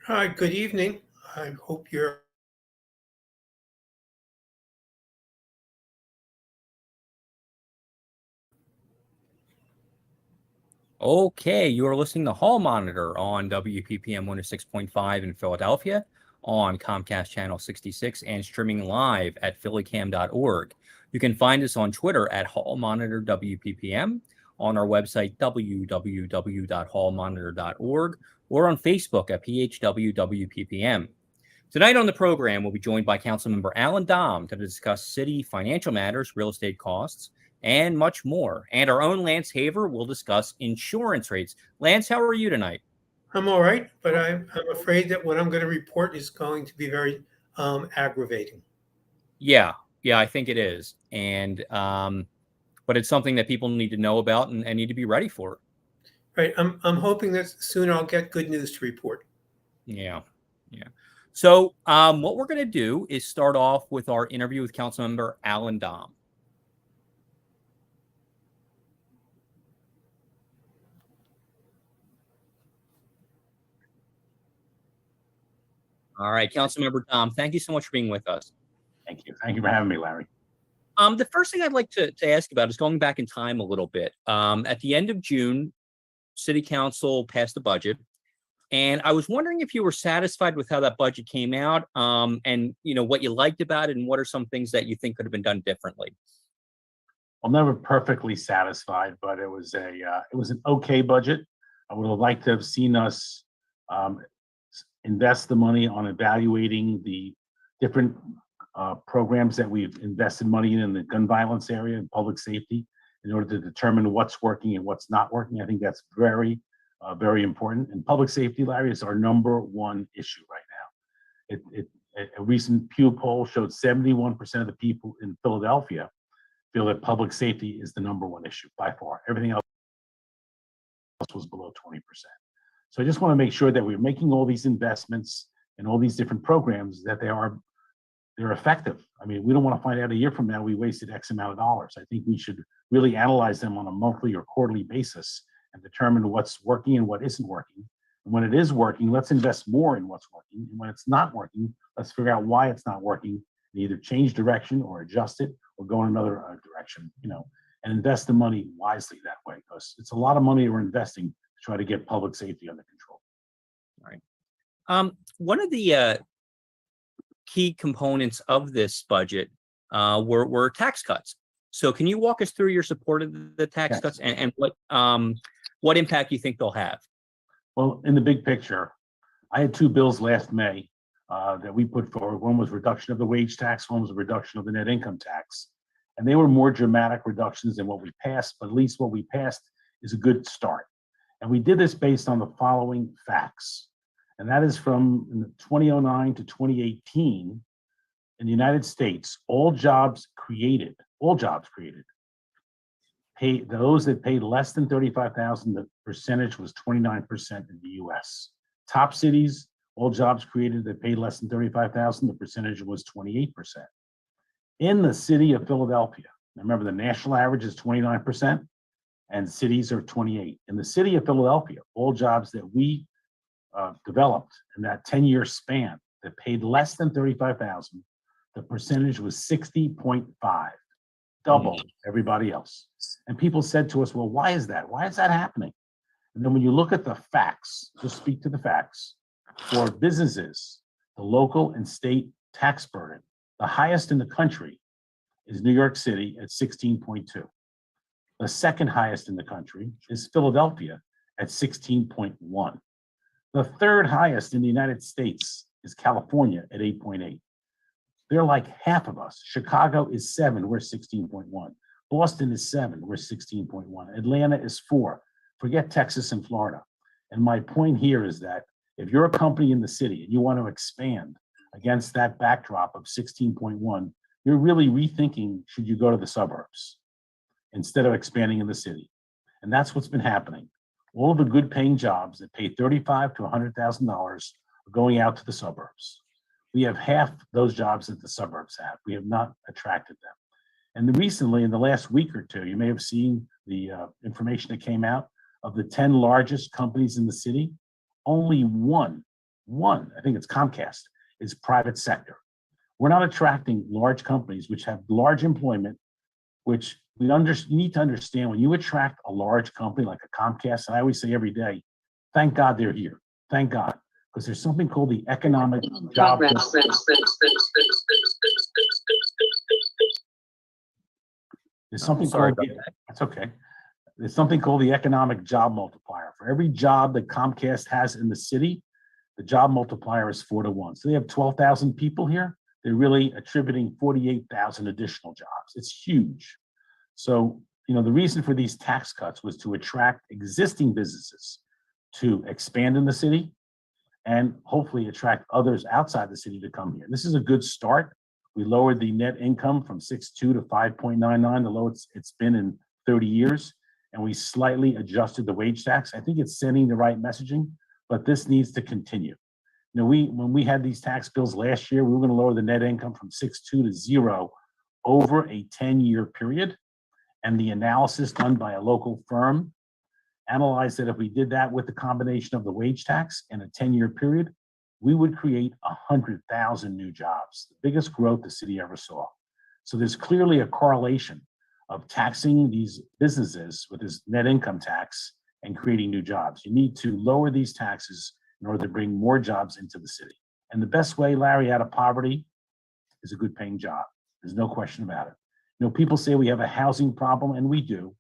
Hi, good evening. I hope you're. Okay, you are listening to Hall Monitor on WPPM 106.5 in Philadelphia, on Comcast Channel 66, and streaming live at phillycam.org. You can find us on Twitter at Hall Monitor WPPM, on our website www.hallmonitor.org, or on Facebook at PHWWPPM. Tonight on the program, we'll be joined by Councilmember Alan Dom to discuss city financial matters, real estate costs, and much more. And our own Lance Haver will discuss insurance rates. Lance, how are you tonight? I'm all right, but I'm afraid that what I'm going to report is going to be very aggravating. Yeah, yeah, I think it is. But it's something that people need to know about and need to be ready for. Right. I'm hoping that soon I'll get good news to report. Yeah, yeah. So what we're going to do is start off with our interview with Councilmember Alan Dom. All right, Councilmember Dom, thank you so much for being with us. Thank you. Thank you for having me, Larry. The first thing I'd like to ask about is going back in time a little bit. At the end of June, City Council passed the budget, and I was wondering if you were satisfied with how that budget came out, and what you liked about it, and what are some things that you think could have been done differently. I'm never perfectly satisfied, but it was an okay budget. I would have liked to have seen us um, invest the money on evaluating the different programs that we've invested money in the gun violence area and public safety in order to determine what's working and what's not working. I think that's very important. And public safety, Larry, is our number one issue right now. A recent Pew poll showed 71% of the people in Philadelphia feel that public safety is the number one issue by far. Everything else was below 20%. So I just want to make sure that we're making all these investments and all these different programs that they're effective. I mean, we don't want to find out a year from now we wasted X amount of dollars. I think we should really analyze them on a monthly or quarterly basis and determine what's working and what isn't working. And when it is working, let's invest more in what's working. And when it's not working, let's figure out why it's not working and either change direction or adjust it or go in another direction, and invest the money wisely that way, because it's a lot of money we're investing to try to get public safety under control. All right. One of the key components of this budget were tax cuts. So can you walk us through your support of the tax Yes. cuts and what impact you think they'll have? Well, in the big picture, I had two bills last May that we put forward. One was reduction of the wage tax, one was a reduction of the net income tax. And they were more dramatic reductions than what we passed, but at least what we passed is a good start. And we did this based on the following facts. And that is from 2009 to 2018 in the United States, all jobs created, those that paid less than 35,000, the percentage was 29% in the US. Top cities, all jobs created that paid less than 35,000, the percentage was 28%. In the city of Philadelphia, remember the national average is 29% and cities are 28. In the city of Philadelphia, all jobs that we developed in that 10-year span that paid less than 35,000, the percentage was 60.5, double everybody else. And people said to us, well, why is that? Why is that happening? And then when you look at the facts, just speak to the facts, for businesses, the local and state tax burden, the highest in the country is New York City at 16.2. The second highest in the country is Philadelphia at 16.1. The third highest in the United States is California at 8.8. They're like half of us. Chicago is 7, we're 16.1. Boston is 7, we're 16.1. Atlanta is 4. Forget Texas and Florida. And my point here is that if you're a company in the city and you want to expand against that backdrop of 16.1, you're really rethinking, should you go to the suburbs instead of expanding in the city? And that's what's been happening. All of the good paying jobs that pay $35,000 to $100,000 are going out to the suburbs. We have half those jobs that the suburbs have. We have not attracted them. And recently, in the last week or two, you may have seen the information that came out of the 10 largest companies in the city. Only one One, I think it's Comcast, is private sector. We're not attracting large companies which have large employment, which you need to understand when you attract a large company like a Comcast, and I always say every day, thank God they're here. Thank God. Because there's something called the economic job. There's something sorry called, about that. that's okay. There's something called the economic job multiplier. For every job that Comcast has in the city, the job multiplier is 4 to 1. So they have 12,000 people here. They're really attributing 48,000 additional jobs. It's huge. So, the reason for these tax cuts was to attract existing businesses to expand in the city and hopefully attract others outside the city to come here. This is a good start. We lowered the net income from 6.2 to 5.99, the lowest it's been in 30 years. And we slightly adjusted the wage tax. I think it's sending the right messaging, but this needs to continue. When we had these tax bills last year, we were going to lower the net income from 6.2 to 0 over a 10-year period. And the analysis done by a local firm analyzed that if we did that with the combination of the wage tax in a 10-year period, we would create 100,000 new jobs, the biggest growth the city ever saw. So there's clearly a correlation of taxing these businesses with this net income tax and creating new jobs. You need to lower these taxes in order to bring more jobs into the city. And the best way, Larry, out of poverty is a good paying job. There's no question about it. People say we have a housing problem, and we do.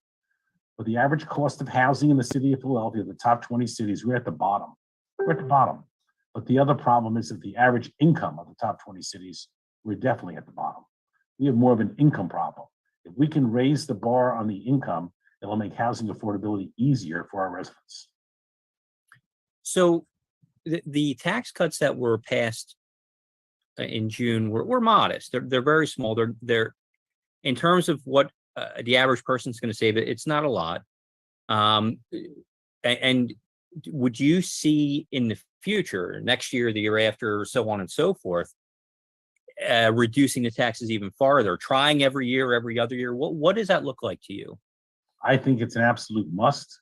But the average cost of housing in the city of Philadelphia, the top 20 cities, we're at the bottom. We're at the bottom. But the other problem is that the average income of the top 20 cities, we're definitely at the bottom. We have more of an income problem. If we can raise the bar on the income, it'll make housing affordability easier for our residents. So the tax cuts that were passed in June were modest. They're very small. They're in terms of what the average person's going to save. It's not a lot. And would you see in the future, next year, the year after, so on and so forth, reducing the taxes even farther, trying every year, every other year? What does that look like to you? I think it's an absolute must.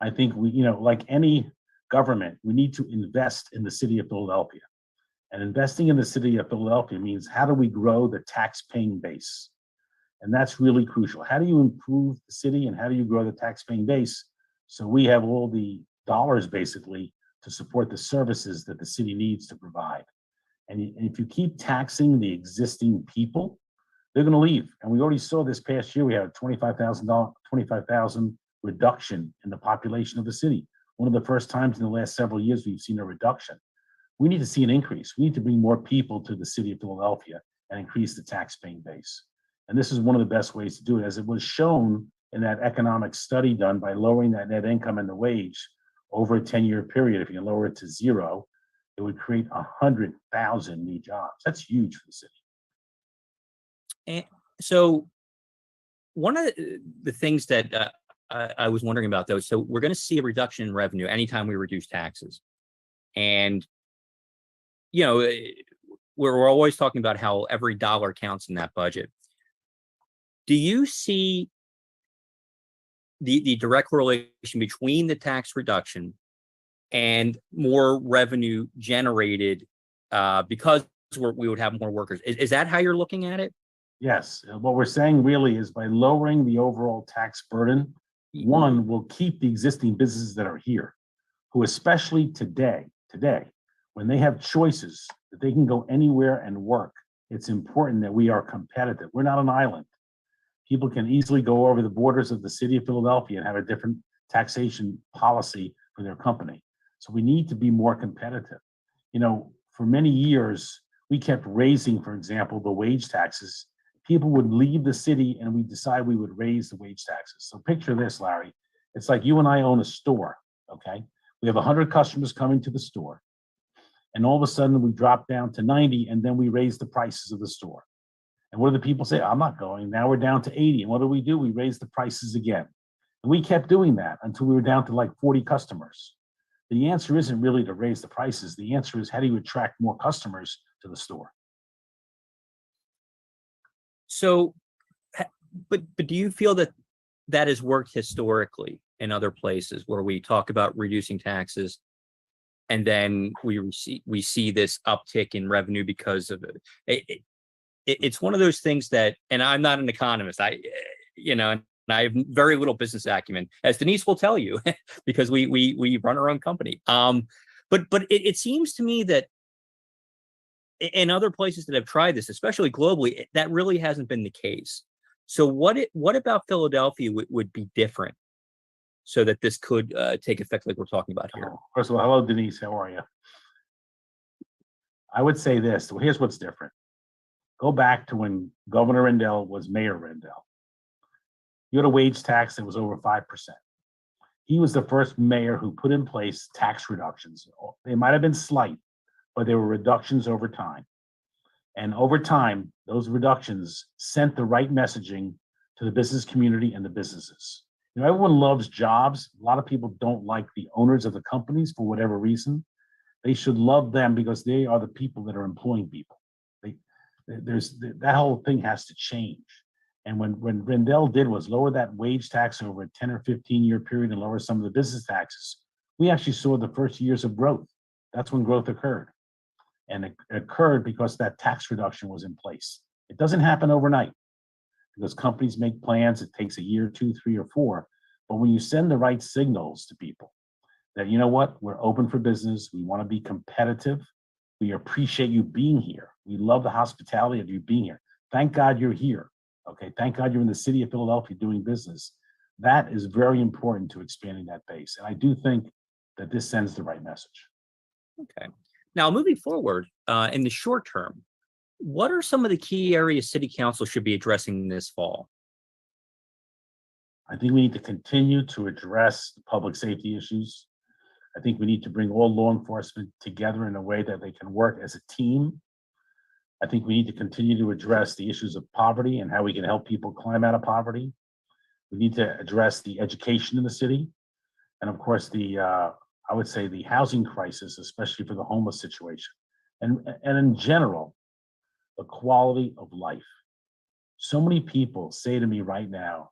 I think we, like any government, we need to invest in the city of Philadelphia. And investing in the city of Philadelphia means how do we grow the tax-paying base? And that's really crucial. How do you improve the city and how do you grow the tax-paying base so we have all the dollars basically to support the services that the city needs to provide? And if you keep taxing the existing people, they're going to leave. And we already saw this past year, we had a 25,000 reduction in the population of the city. One of the first times in the last several years we've seen a reduction. We need to see an increase. We need to bring more people to the city of Philadelphia and increase the tax-paying base. And this is one of the best ways to do it, as it was shown in that economic study done by lowering that net income and the wage over a 10-year period. If you lower it to 0, it would create 100,000 new jobs. That's huge for the city. And so one of the things that I was wondering about, though, so we're going to see a reduction in revenue anytime we reduce taxes. And, we're always talking about how every dollar counts in that budget. Do you see the direct correlation between the tax reduction and more revenue generated because we would have more workers? Is that how you're looking at it? Yes. What we're saying really is by lowering the overall tax burden, one, will keep the existing businesses that are here, who especially today, when they have choices that they can go anywhere and work, it's important that we are competitive. We're not an island. People can easily go over the borders of the city of Philadelphia and have a different taxation policy for their company. So we need to be more competitive. For many years, we kept raising, for example, the wage taxes. People would leave the city and we decide we would raise the wage taxes. So picture this, Larry. It's like you and I own a store, okay? We have 100 customers coming to the store. And all of a sudden we drop down to 90 and then we raise the prices of the store. And what do the people say? I'm not going. Now we're down to 80. And what do? We raise the prices again. And we kept doing that until we were down to like 40 customers. The answer isn't really to raise the prices. The answer is how do you attract more customers to the store? So, but do you feel that has worked historically in other places where we talk about reducing taxes and then we see this uptick in revenue because of it's one of those things that, and I'm not an economist, and I have very little business acumen, as Denise will tell you, because we run our own company. But it seems to me that in other places that have tried this, especially globally, that really hasn't been the case. So what about Philadelphia would be different so that this could take effect like we're talking about here? First of all, hello, Denise. How are you? I would say this. Well, here's what's different. Go back to when Governor Rendell was Mayor Rendell. You had a wage tax that was over 5%. He was the first mayor who put in place tax reductions. They might have been slight, but there were reductions over time. And over time, those reductions sent the right messaging to the business community and the businesses. Everyone loves jobs. A lot of people don't like the owners of the companies for whatever reason. They should love them because they are the people that are employing people. That whole thing has to change. And when Rendell did was lower that wage tax over a 10 or 15-year period and lower some of the business taxes, we actually saw the first years of growth. That's when growth occurred. And it occurred because that tax reduction was in place. It doesn't happen overnight because companies make plans. It takes a year, 2, 3, or 4. But when you send the right signals to people that, you know what, we're open for business, we want to be competitive, we appreciate you being here, we love the hospitality of you being here. Thank God you're here. Okay, thank God you're in the city of Philadelphia doing business. That is very important to expanding that base. And I do think that this sends the right message. Okay. Now, moving forward, in the short term, what are some of the key areas City Council should be addressing this fall? I think we need to continue to address the public safety issues. I think we need to bring all law enforcement together in a way that they can work as a team. I think we need to continue to address the issues of poverty and how we can help people climb out of poverty. We need to address the education in the city. And of course, I would say the housing crisis, especially for the homeless situation. And in general, the quality of life. So many people say to me right now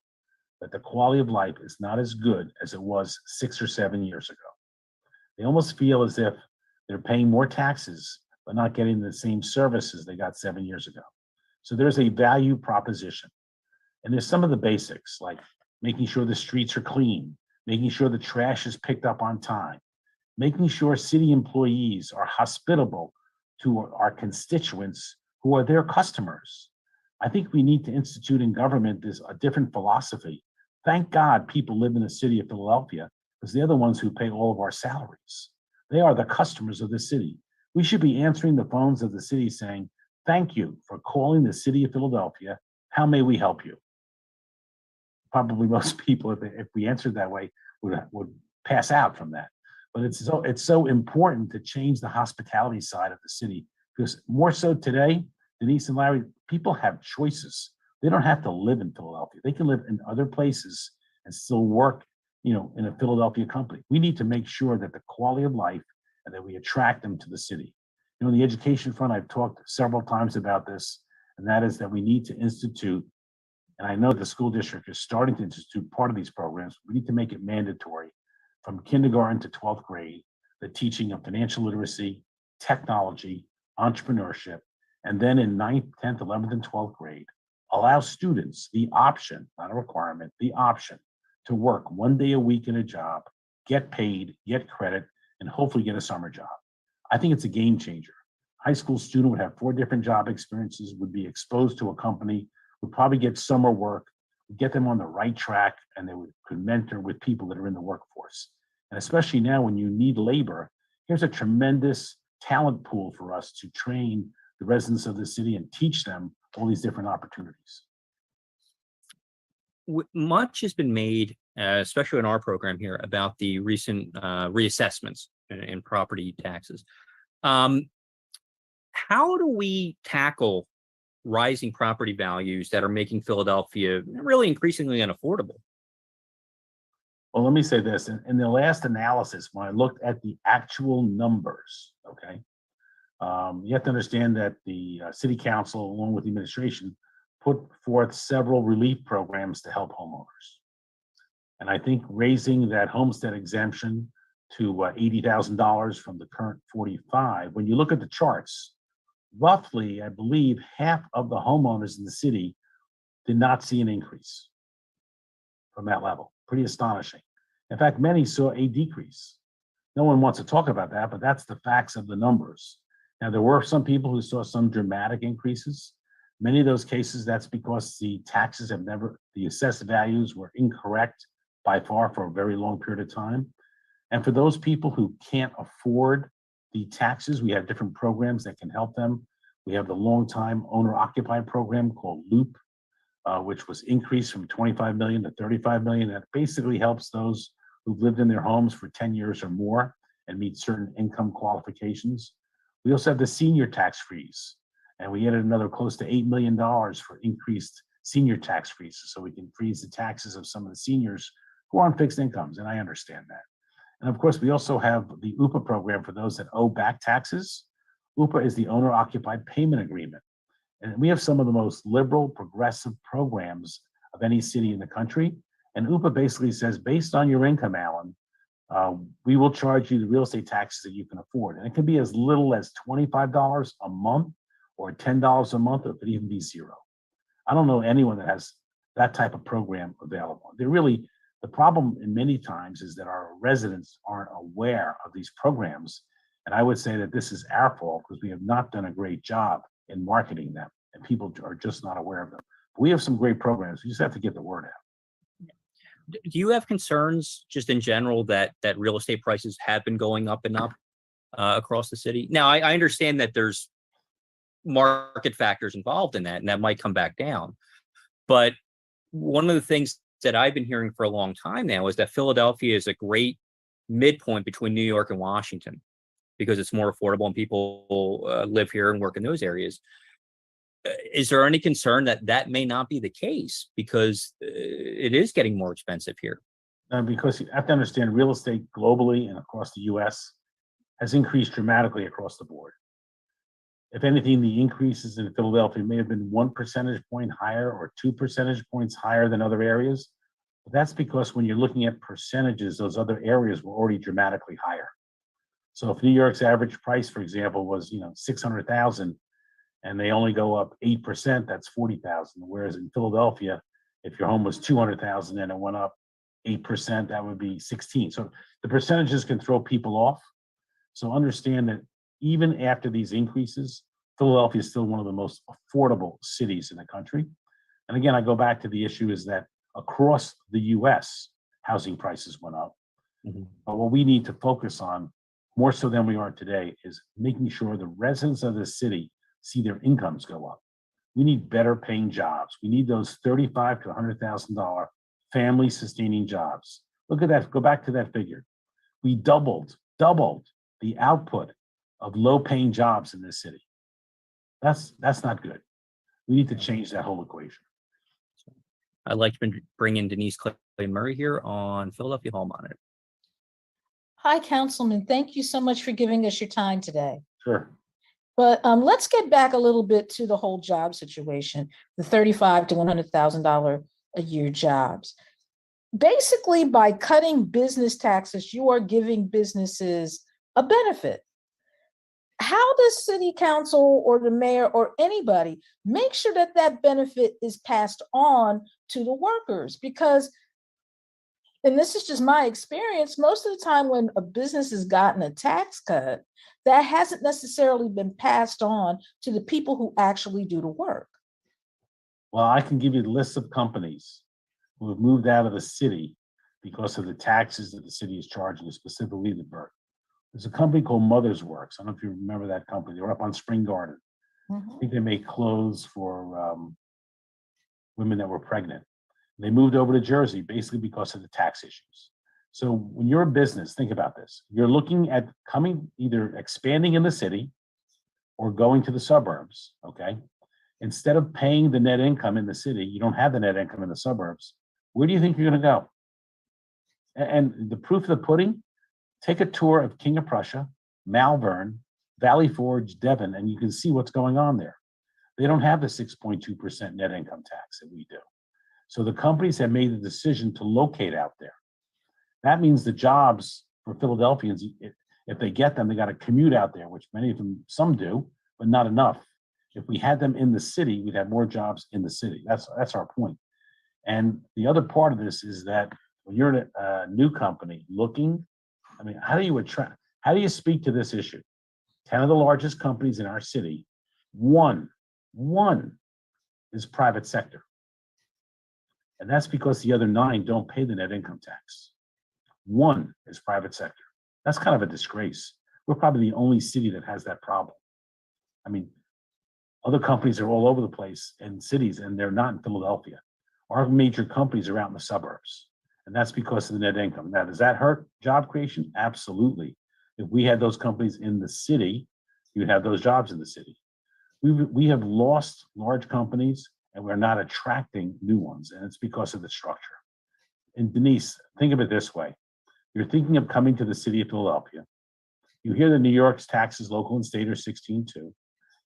that the quality of life is not as good as it was 6 or 7 years ago. They almost feel as if they're paying more taxes, but not getting the same services they got 7 years ago. So there's a value proposition. And there's some of the basics, like making sure the streets are clean, making sure the trash is picked up on time, making sure city employees are hospitable to our constituents who are their customers. I think we need to institute in government a different philosophy. Thank God people live in the city of Philadelphia because they're the ones who pay all of our salaries. They are the customers of the city. We should be answering the phones of the city saying, thank you for calling the city of Philadelphia. How may we help you? Probably most people, if we answered that way, would pass out from that. But it's so important to change the hospitality side of the city because more so today, Denise and Larry, people have choices. They don't have to live in Philadelphia. They can live in other places and still work, in a Philadelphia company. We need to make sure that the quality of life and that we attract them to the city. On the education front, I've talked several times about this, and that is that we need to institute, and I know the school district is starting to institute part of these programs. We need to make it mandatory from kindergarten to 12th grade, the teaching of financial literacy, technology, entrepreneurship, and then in 9th, 10th, 11th, and 12th grade, allow students the option, not a requirement, the option to work 1 day a week in a job, get paid, get credit, and hopefully get a summer job. I think it's a game changer. High school student would have 4 different job experiences, would be exposed to a company, would probably get summer work, get them on the right track, and they could mentor with people that are in the workforce. And especially now when you need labor, here's a tremendous talent pool for us to train the residents of the city and teach them all these different opportunities. Much has been made, especially in our program here, about the recent reassessments in property taxes. How do we tackle rising property values that are making Philadelphia really increasingly unaffordable? Well, let me say this. In the last analysis, when I looked at the actual numbers, okay, you have to understand that the city council, along with the administration, put forth several relief programs to help homeowners. And I think raising that homestead exemption to $80,000 from the current 45. When you look at the charts, roughly, I believe half of the homeowners in the city did not see an increase from that level. Pretty astonishing. In fact, many saw a decrease. No one wants to talk about that, but that's the facts of the numbers. Now, there were some people who saw some dramatic increases. Many of those cases, that's because the taxes have never, the assessed values were incorrect by far for a very long period of time. And for those people who can't afford the taxes, we have different programs that can help them. We have the long-time owner-occupied program called LOOP, which was increased from 25 million to 35 million. That basically helps those who've lived in their homes for 10 years or more and meet certain income qualifications. We also have the senior tax freeze, and we added another close to $8 million for increased senior tax freezes, so we can freeze the taxes of some of the seniors who are on fixed incomes, and I understand that. And of course, we also have the UPA program for those that owe back taxes. UPA is the owner-occupied payment agreement. And we have some of the most liberal, progressive programs of any city in the country. And UPA basically says, based on your income, Alan, we will charge you the real estate taxes that you can afford. And it can be as little as $25 a month or $10 a month, or it could even be zero. I don't know anyone that has that type of program available. The problem in many times is that our residents aren't aware of these programs. And I would say that this is our fault because we have not done a great job in marketing them, and people are just not aware of them. But we have some great programs. We just have to get the word out. Do you have concerns just in general that real estate prices have been going up and up across the city? Now, I understand that there's market factors involved in that, and that might come back down. But one of the things that I've been hearing for a long time now is that Philadelphia is a great midpoint between New York and Washington because it's more affordable and people live here and work in those areas. Is there any concern that that may not be the case because it is getting more expensive here? Because you have to understand, real estate globally and across the US has increased dramatically across the board. If anything, the increases in Philadelphia may have been 1 percentage point higher or 2 percentage points higher than other areas. But that's because when you're looking at percentages, those other areas were already dramatically higher. So if New York's average price, for example, was 600,000, and they only go up 8%, that's 40,000. Whereas in Philadelphia, if your home was 200,000 and it went up 8%, that would be 16. So the percentages can throw people off. So understand that even after these increases, Philadelphia is still one of the most affordable cities in the country. And again, I go back to the issue is that across the US, housing prices went up. Mm-hmm. But what we need to focus on, more so than we are today, is making sure the residents of the city see their incomes go up. We need better paying jobs. We need those $35,000 to $100,000 family sustaining jobs. Look at that. Go back to that figure. We doubled the output of low paying jobs in this city. That's not good. We need to change that whole equation. I'd like to bring in Denise Clay Murray here on Philadelphia Hall Monitor. Hi, Councilman. Thank you so much for giving us your time today. Sure. But let's get back a little bit to the whole job situation, the $35,000 to $100,000 a year jobs. Basically, by cutting business taxes, you are giving businesses a benefit. How does city council or the mayor or anybody make sure that that benefit is passed on to the workers? Because, and this is just my experience, most of the time when a business has gotten a tax cut, that hasn't necessarily been passed on to the people who actually do the work. Well, I can give you the list of companies who have moved out of the city because of the taxes that the city is charging, specifically the Burke. There's a company called Mother's Works. I don't know if you remember that company. They were up on Spring Garden. Mm-hmm. I think they make clothes for women that were pregnant. They moved over to Jersey basically because of the tax issues. So when you're a business, think about this. You're looking at either expanding in the city or going to the suburbs, okay? Instead of paying the net income in the city, you don't have the net income in the suburbs. Where do you think you're gonna go? And the proof of the pudding, take a tour of King of Prussia, Malvern, Valley Forge, Devon, and you can see what's going on there. They don't have the 6.2% net income tax that we do. So the companies have made the decision to locate out there. That means the jobs for Philadelphians. If they get them, they got to commute out there, which many of them, some do, but not enough. If we had them in the city, we'd have more jobs in the city. That's our point. And the other part of this is that when you're a new company looking, I mean, how do you speak to this issue? 10 of the largest companies in our city, one is private sector. And that's because the other 9 don't pay the net income tax. 1 is private sector. That's kind of a disgrace. We're probably the only city that has that problem. I mean, other companies are all over the place in cities, and they're not in Philadelphia. Our major companies are out in the suburbs, and that's because of the net income. Now, does that hurt job creation? Absolutely. If we had those companies in the city, you would have those jobs in the city. We have lost large companies, and we're not attracting new ones, and it's because of the structure. And Denise, think of it this way. You're thinking of coming to the city of Philadelphia. You hear that New York's taxes, local and state, are 16.2.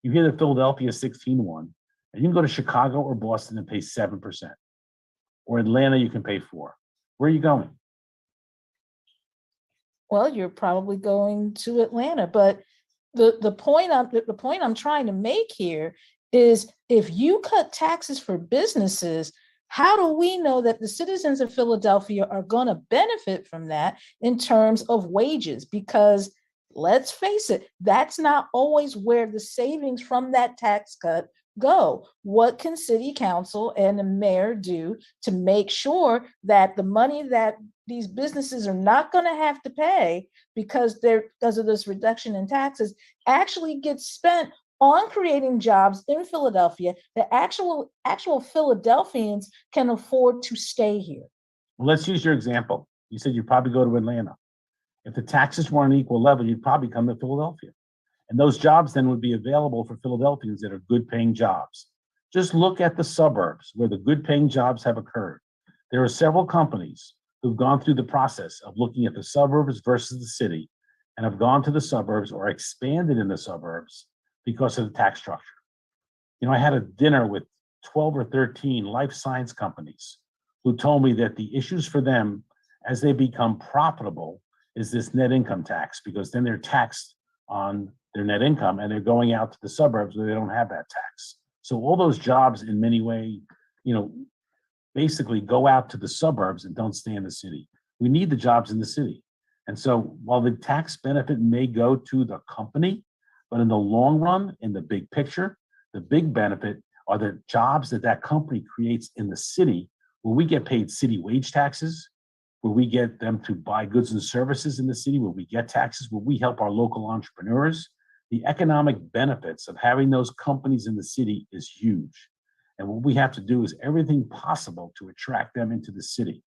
You hear that Philadelphia is 16.1, and you can go to Chicago or Boston and pay 7%. Or Atlanta, you can pay 4%. Where are you going? Well, you're probably going to Atlanta, but the point I'm trying to make here is if you cut taxes for businesses, how do we know that the citizens of Philadelphia are going to benefit from that in terms of wages? Because let's face it, that's not always where the savings from that tax cut go. What can city council and the mayor do to make sure that the money that these businesses are not going to have to pay because of this reduction in taxes actually gets spent on creating jobs in Philadelphia that actual Philadelphians can afford to stay here? Well, let's use your example. You said you'd probably go to Atlanta. If the taxes were on an equal level, you'd probably come to Philadelphia. And those jobs then would be available for Philadelphians that are good paying jobs. Just look at the suburbs where the good paying jobs have occurred. There are several companies who've gone through the process of looking at the suburbs versus the city and have gone to the suburbs or expanded in the suburbs because of the tax structure. You know, I had a dinner with 12 or 13 life science companies who told me that the issues for them as they become profitable is this net income tax, because then they're taxed on their net income and they're going out to the suburbs where they don't have that tax. So all those jobs in many ways, you know, basically go out to the suburbs and don't stay in the city. We need the jobs in the city. And so while the tax benefit may go to the company, but in the long run, in the big picture, the big benefit are the jobs that that company creates in the city, where we get paid city wage taxes, where we get them to buy goods and services in the city, where we get taxes, where we help our local entrepreneurs. The economic benefits of having those companies in the city is huge. And what we have to do is everything possible to attract them into the city.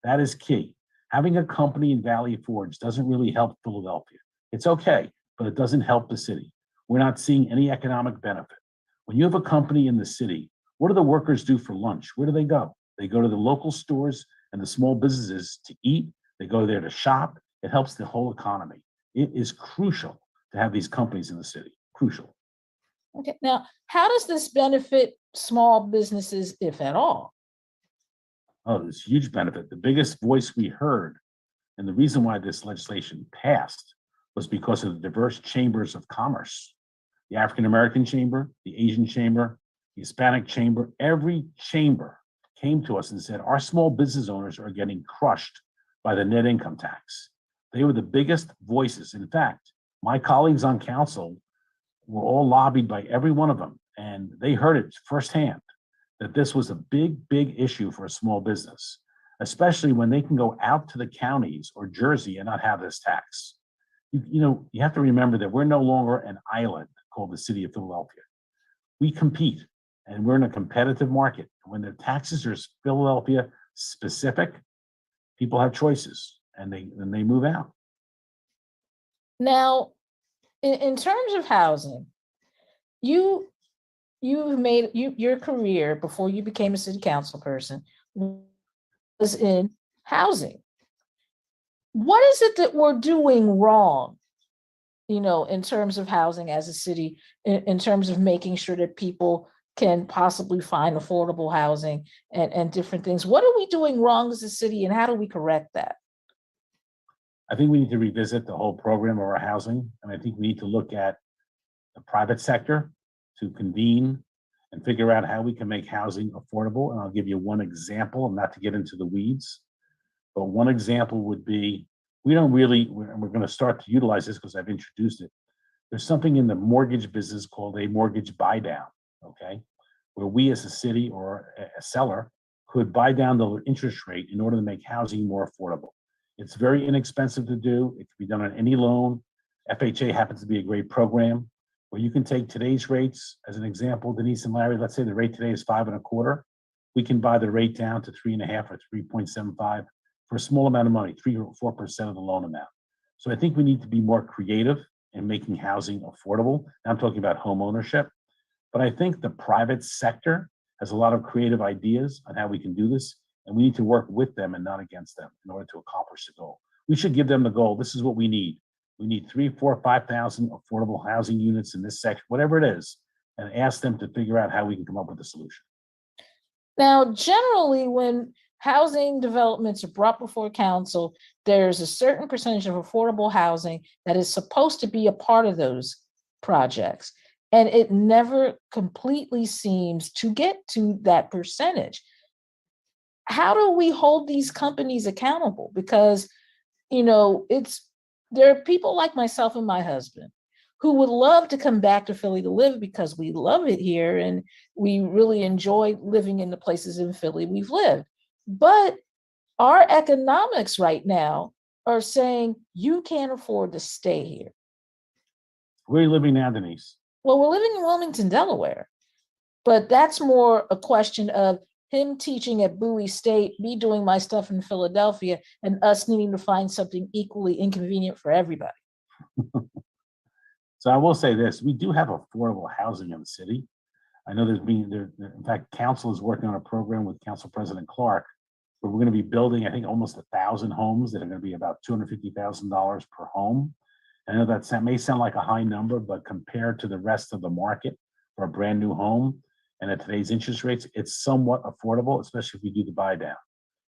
That is key. Having a company in Valley Forge doesn't really help Philadelphia. It's okay, but it doesn't help the city. We're not seeing any economic benefit. When you have a company in the city, what do the workers do for lunch? Where do they go? They go to the local stores and the small businesses to eat. They go there to shop. It helps the whole economy. It is crucial to have these companies in the city. Crucial. Okay, now, how does this benefit small businesses, if at all? Oh, there's huge benefit. The biggest voice we heard, and the reason why this legislation passed, was because of the diverse chambers of commerce. The African American Chamber, the Asian Chamber, the Hispanic Chamber, every chamber came to us and said, our small business owners are getting crushed by the net income tax. They were the biggest voices. In fact, my colleagues on council were all lobbied by every one of them, and they heard it firsthand that this was a big, big issue for a small business, especially when they can go out to the counties or Jersey and not have this tax. You have to remember that we're no longer an island called the city of Philadelphia. We compete, and we're in a competitive market. When the taxes are Philadelphia specific, people have choices, and they move out. Now, in terms of housing, you've made your career before you became a city council person was in housing. What is it that we're doing wrong, in terms of housing as a city, in terms of making sure that people can possibly find affordable housing and different things? What are we doing wrong as a city, and how do we correct that? I think we need to revisit the whole program of our housing. And I think we need to look at the private sector to convene and figure out how we can make housing affordable. And I'll give you one example, and not to get into the weeds, but one example would be, we don't really, we're going to start to utilize this because I've introduced it. There's something in the mortgage business called a mortgage buy down, okay? Where we as a city or a seller could buy down the interest rate in order to make housing more affordable. It's very inexpensive to do. It can be done on any loan. FHA happens to be a great program where you can take today's rates as an example, Denise and Larry. Let's say the rate today is 5.25. We can buy the rate down to 3.5 or 3.75 for a small amount of money, 3 or 4% of the loan amount. So I think we need to be more creative in making housing affordable. Now I'm talking about home ownership, but I think the private sector has a lot of creative ideas on how we can do this, and we need to work with them and not against them in order to accomplish the goal. We should give them the goal. This is what we need. We need 3, 4, 5,000 affordable housing units in this section, whatever it is, and ask them to figure out how we can come up with a solution. Now, generally, when housing developments are brought before council, there's a certain percentage of affordable housing that is supposed to be a part of those projects. And it never completely seems to get to that percentage. How do we hold these companies accountable? Because, there are people like myself and my husband who would love to come back to Philly to live because we love it here and we really enjoy living in the places in Philly we've lived. But our economics right now are saying you can't afford to stay here. Where are you living now, Denise? Well, we're living in Wilmington, Delaware, but that's more a question of him teaching at Bowie State, me doing my stuff in Philadelphia, and us needing to find something equally inconvenient for everybody. So I will say this, we do have affordable housing in the city. I know in fact, council is working on a program with Council President Clark, where we're going to be building, I think, almost 1,000 homes that are going to be about $250,000 per home. I know that may sound like a high number, but compared to the rest of the market for a brand new home and at today's interest rates, it's somewhat affordable, especially if we do the buy down.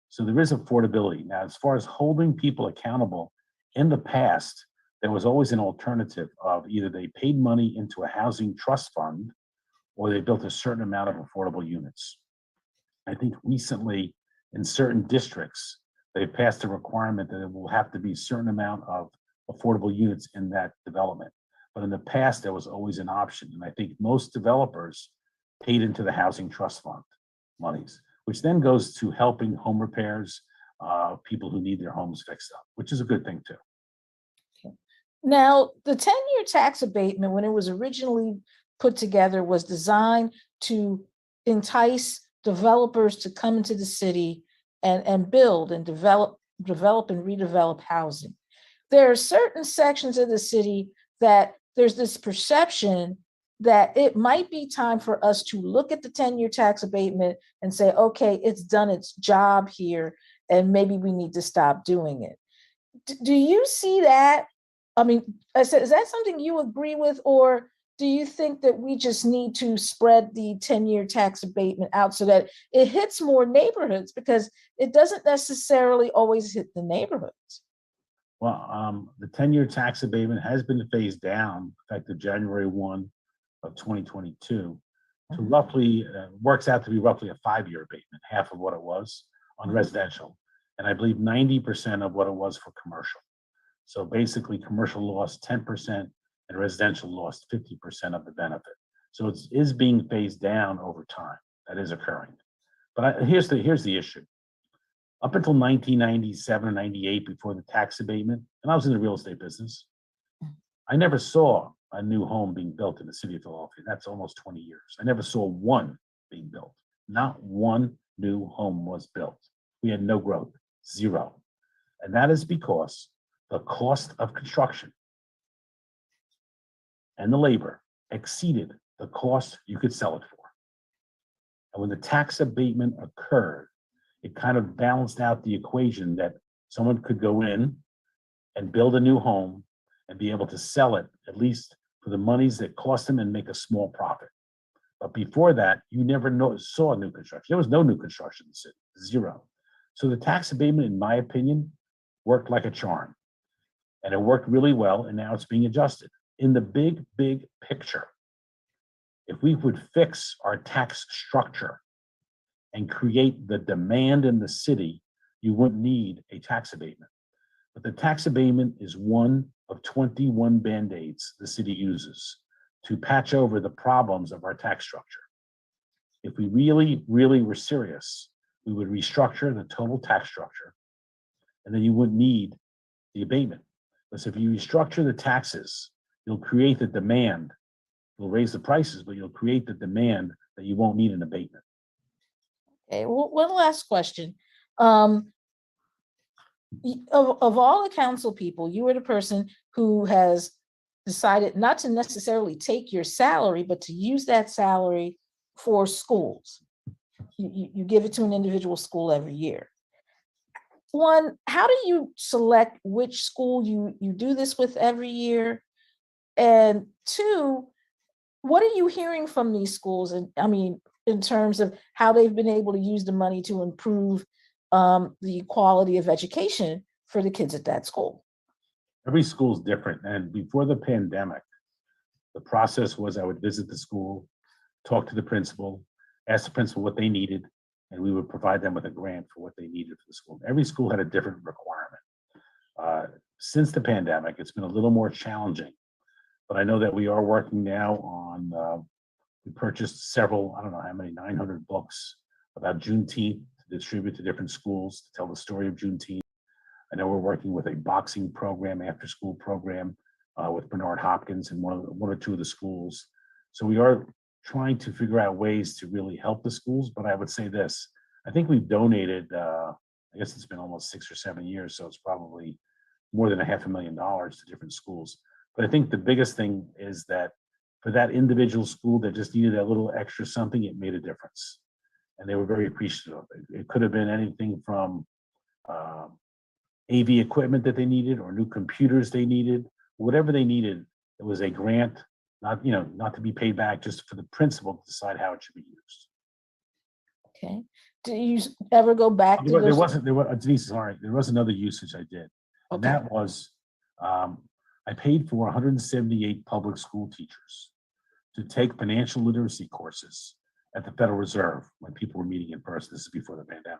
So there is affordability. Now, as far as holding people accountable, in the past, there was always an alternative of either they paid money into a housing trust fund or they built a certain amount of affordable units. I think recently in certain districts, they've passed a requirement that it will have to be a certain amount of affordable units in that development. But in the past, there was always an option. And I think most developers paid into the housing trust fund monies, which then goes to helping home repairs, people who need their homes fixed up, which is a good thing too. Now, the 10-year tax abatement, when it was originally put together, was designed to entice developers to come into the city and build and develop and redevelop housing. There are certain sections of the city that there's this perception that it might be time for us to look at the 10-year tax abatement and say, okay, it's done its job here, and maybe we need to stop doing it. Do you see that? I mean, I said, is that something you agree with, or do you think that we just need to spread the 10-year tax abatement out so that it hits more neighborhoods, because it doesn't necessarily always hit the neighborhoods? Well, the 10-year tax abatement has been phased down effective January 1 of 2022 to roughly, works out to be roughly a 5-year abatement, half of what it was on residential. And I believe 90% of what it was for commercial. So basically commercial lost 10% and residential lost 50% of the benefit. So it is being phased down over time. That is occurring. But here's the issue. Up until 1997 or 98, before the tax abatement, and I was in the real estate business, I never saw a new home being built in the city of Philadelphia. That's almost 20 years. I never saw one being built. Not one new home was built. We had no growth, zero. And that is because the cost of construction and the labor exceeded the cost you could sell it for. And when the tax abatement occurred, it kind of balanced out the equation that someone could go in and build a new home and be able to sell it, at least for the monies that cost them, and make a small profit. But before that, you never saw new construction. There was no new construction in the city, zero. So the tax abatement, in my opinion, worked like a charm. And it worked really well, and now it's being adjusted. In the big, big picture, if we would fix our tax structure and create the demand in the city, you wouldn't need a tax abatement. But the tax abatement is one of 21 Band-Aids the city uses to patch over the problems of our tax structure. If we really, really were serious, we would restructure the total tax structure, and then you wouldn't need the abatement. Because if you restructure the taxes, you'll create the demand. You'll raise the prices, but you'll create the demand that you won't need an abatement. Okay, well, one last question. Of all the council people, you are the person who has decided not to necessarily take your salary, but to use that salary for schools. You give it to an individual school every year. One, how do you select which school you do this with every year? And two, what are you hearing from these schools? And I mean, in terms of how they've been able to use the money to improve the quality of education for the kids at that school? Every school is different. And before the pandemic, the process was I would visit the school, talk to the principal, ask the principal what they needed, and we would provide them with a grant for what they needed for the school. Every school had a different requirement. Since the pandemic, it's been a little more challenging, but I know that we are working now on, we purchased several, I don't know how many, 900 books about Juneteenth to distribute to different schools to tell the story of Juneteenth. I know we're working with a boxing program, after school program with Bernard Hopkins in one or two of the schools. So we are trying to figure out ways to really help the schools. But I would say this, I think we've donated, I guess it's been almost 6 or 7 years, so it's probably more than $500,000 to different schools. But I think the biggest thing is that for that individual school that just needed that little extra something, it made a difference. And they were very appreciative of it. It could have been anything from AV equipment that they needed or new computers they needed, whatever they needed. It was a grant, not to be paid back, just for the principal to decide how it should be used. Okay. Do you ever go back to those? Denise, sorry, there was another usage I did. And Okay. that was, I paid for 178 public school teachers to take financial literacy courses at the Federal Reserve when people were meeting in person. This is before the pandemic.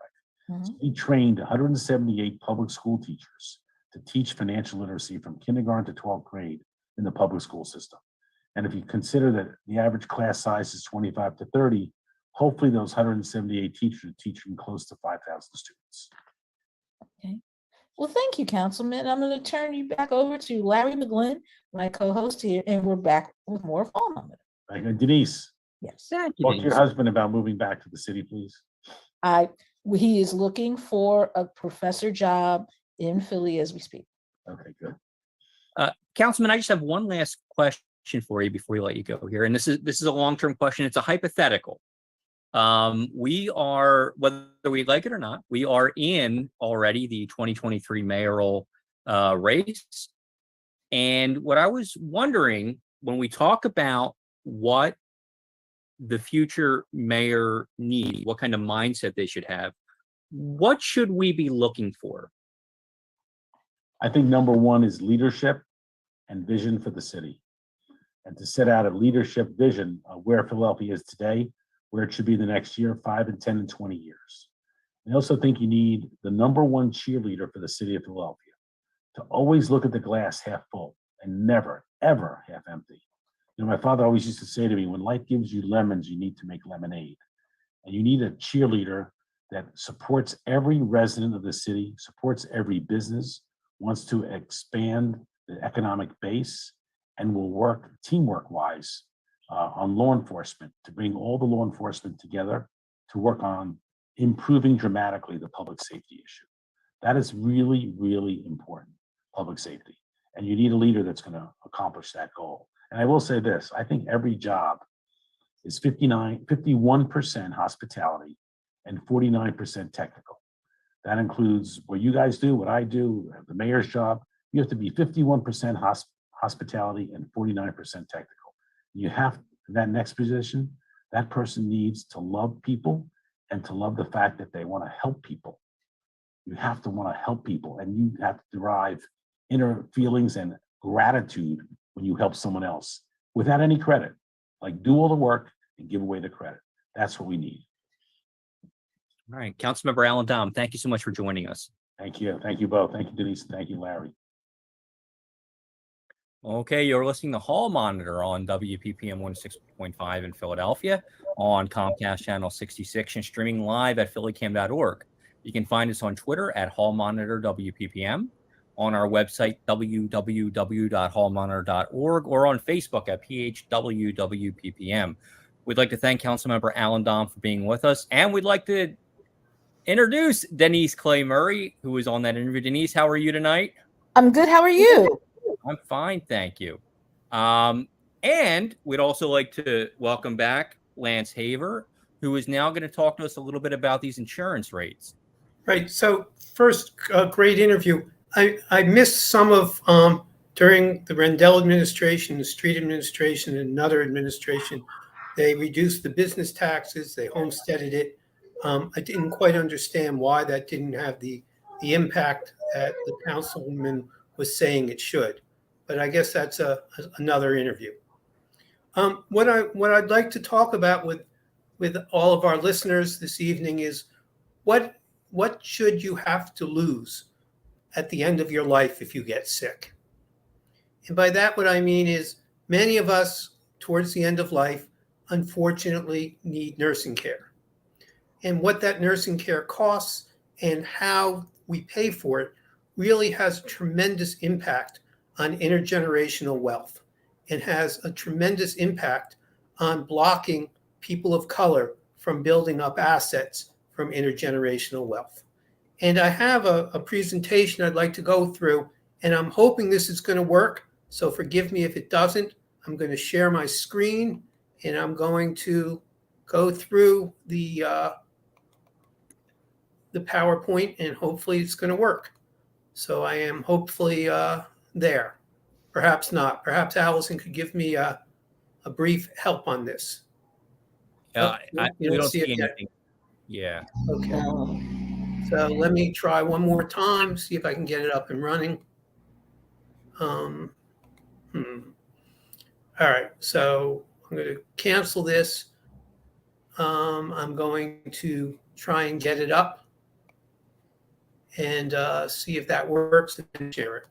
So we trained 178 public school teachers to teach financial literacy from kindergarten to 12th grade in the public school system. And if you consider that the average class size is 25 to 30, hopefully those 178 teachers are teaching close to 5,000 students. Okay. Well, thank you, Councilman. I'm going to turn you back over to Larry McGlynn, my co-host here, and we're back with more Fall Moment. Thank you. Denise, Yes. Thank you, talk to your Denise. husband about moving back to the city, please. He is looking for a professor job in Philly as we speak. Okay, good. Councilman, I just have one last question for you before we let you go here. And this is a long-term question. It's a hypothetical. We are, whether we like it or not, we are in already the 2023 mayoral race. And what I was wondering, when we talk about what the future mayor needs, what kind of mindset they should have, what should we be looking for? I think number one is leadership and vision for the city, and to set out a leadership vision of where Philadelphia is today, where it should be the next year, 5 and 10 and 20 years. I also think you need the number one cheerleader for the city of Philadelphia to always look at the glass half full and never, ever half empty. My father always used to say to me, when life gives you lemons, you need to make lemonade. And you need a cheerleader that supports every resident of the city, supports every business, wants to expand the economic base, and will work teamwork-wise on law enforcement, to bring all the law enforcement together to work on improving dramatically the public safety issue. That is really, really important, public safety. And you need a leader that's going to accomplish that goal. And I will say this, I think every job is 51% hospitality and 49% technical. That includes what you guys do, what I do, the mayor's job. You have to be 51% hospitality and 49% technical. You have, in that next position, that person needs to love people and to love the fact that they want to help people. You have to want to help people, and you have to derive inner feelings and gratitude when you help someone else without any credit. Like, do all the work and give away the credit. That's what we need. All right, Councilmember Alan Dom, thank you so much for joining us. Thank you. Thank you both. Thank you, Denise. Thank you, Larry. Okay, you're listening to Hall Monitor on WPPM 106.5 in Philadelphia, on Comcast Channel 66, and streaming live at phillycam.org. You can find us on Twitter at Hall Monitor WPPM, on our website www.hallmonitor.org, or on Facebook at PHWWPPM. We'd like to thank Councilmember Alan Dom for being with us, and we'd like to introduce Denise Clay Murray, who is on that interview. Denise, how are you tonight? I'm good. How are you? I'm fine, thank you. And we'd also like to welcome back Lance Haver, who is now going to talk to us a little bit about these insurance rates. Right. So first, great interview. I missed some of during the Rendell administration, the Street administration, and another administration. They reduced the business taxes. They homesteaded it. I didn't quite understand why that didn't have the impact that the councilman was saying it should. But I guess that's another interview. What I'd like to talk about with all of our listeners this evening is what should you have to lose at the end of your life if you get sick? And by that, what I mean is many of us towards the end of life, unfortunately, need nursing care. And what that nursing care costs and how we pay for it really has a tremendous impact on intergenerational wealth and has a tremendous impact on blocking people of color from building up assets from intergenerational wealth. And I have a presentation I'd like to go through, and I'm hoping this is going to work. So forgive me if it doesn't. I'm going to share my screen, and I'm going to go through the PowerPoint, and hopefully it's going to work. So I am hopefully there. Perhaps not. Perhaps Allison could give me a brief help on this. We don't see anything. Yeah. Okay. So let me try one more time, see if I can get it up and running. All right. So I'm going to cancel this. I'm going to try and get it up and see if that works and share it.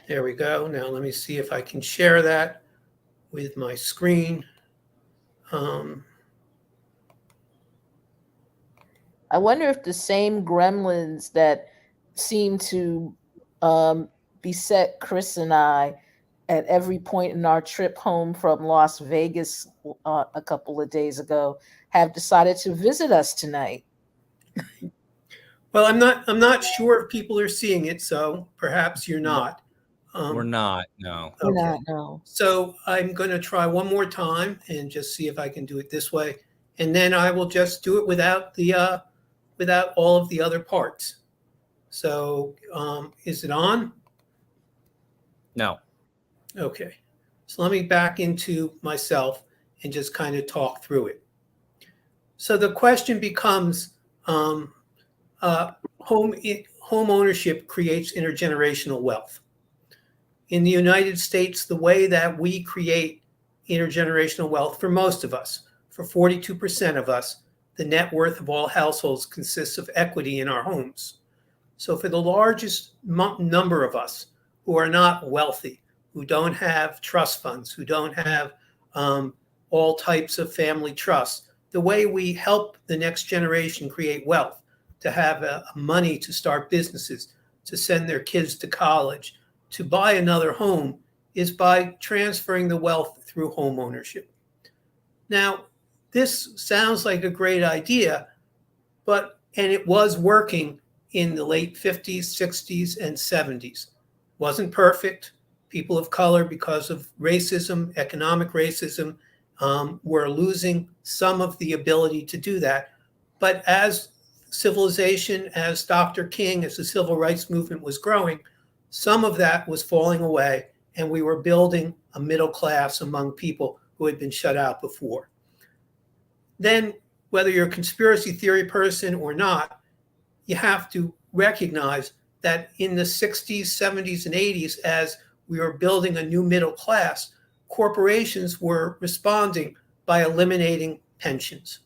There we go. Now let me see if I can share that with my screen. I wonder if the same gremlins that seem to beset Chris and I at every point in our trip home from Las Vegas a couple of days ago have decided to visit us tonight. Well, I'm not sure if people are seeing it, so perhaps you're not. We're not, no. We're Okay. not, no. So I'm going to try one more time and just see if I can do it this way, and then I will just do it without all of the other parts. So is it on? No. Okay. So let me back into myself and just kind of talk through it. So the question becomes, home ownership creates intergenerational wealth. In the United States, the way that we create intergenerational wealth for most of us, for 42% of us, the net worth of all households consists of equity in our homes. So for the largest number of us who are not wealthy, who don't have trust funds, who don't have all types of family trusts, the way we help the next generation create wealth, to have money to start businesses, to send their kids to college, to buy another home, is by transferring the wealth through home ownership. Now, this sounds like a great idea, and it was working in the late 50s, 60s, and 70s. Wasn't perfect. People of color, because of racism, economic racism, were losing some of the ability to do that. But as civilization, as Dr. King, as the civil rights movement was growing, some of that was falling away, and we were building a middle class among people who had been shut out before. Then, whether you're a conspiracy theory person or not, you have to recognize that in the 60s, 70s, and 80s, as we were building a new middle class, corporations were responding by eliminating pensions.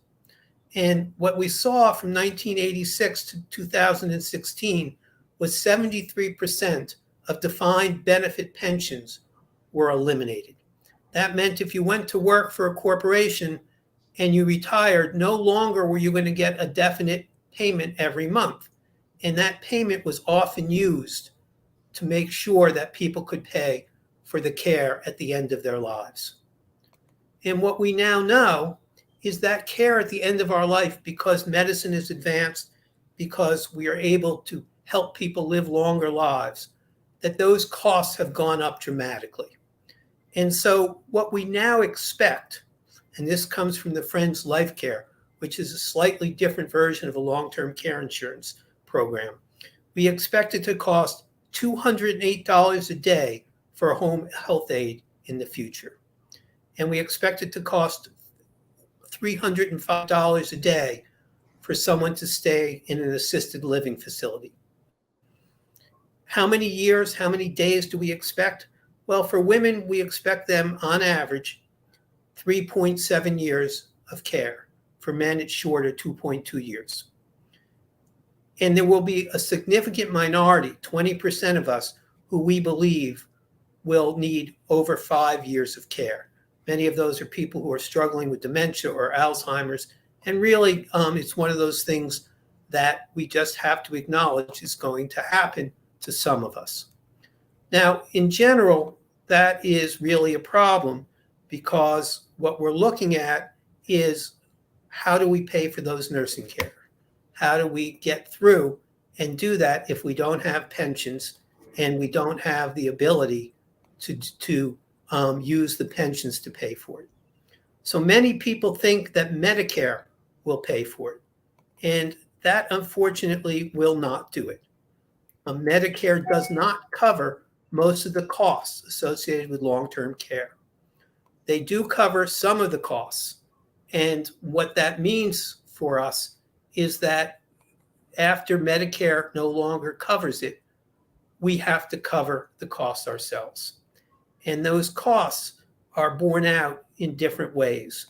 And what we saw from 1986 to 2016 was 73% of defined benefit pensions were eliminated. That meant if you went to work for a corporation and you retired, no longer were you going to get a definite payment every month. And that payment was often used to make sure that people could pay for the care at the end of their lives. And what we now know is that care at the end of our life, because medicine is advanced, because we are able to help people live longer lives, that those costs have gone up dramatically. And so what we now expect, and this comes from the Friends Life Care, which is a slightly different version of a long-term care insurance program, we expect it to cost $208 a day for a home health aide in the future. And we expect it to cost $305 a day for someone to stay in an assisted living facility. How many years, how many days do we expect? Well, for women, we expect them on average 3.7 years of care. For men, it's shorter, 2.2 years. And there will be a significant minority, 20% of us, who we believe will need over 5 years of care. Many of those are people who are struggling with dementia or Alzheimer's. And really, it's one of those things that we just have to acknowledge is going to happen to some of us. Now, in general, that is really a problem, because what we're looking at is, how do we pay for those nursing care? How do we get through and do that if we don't have pensions and we don't have the ability to use the pensions to pay for it? So many people think that Medicare will pay for it, and that unfortunately will not do it. Medicare does not cover most of the costs associated with long-term care. They do cover some of the costs, and what that means for us is that after Medicare no longer covers it, we have to cover the costs ourselves. And those costs are borne out in different ways.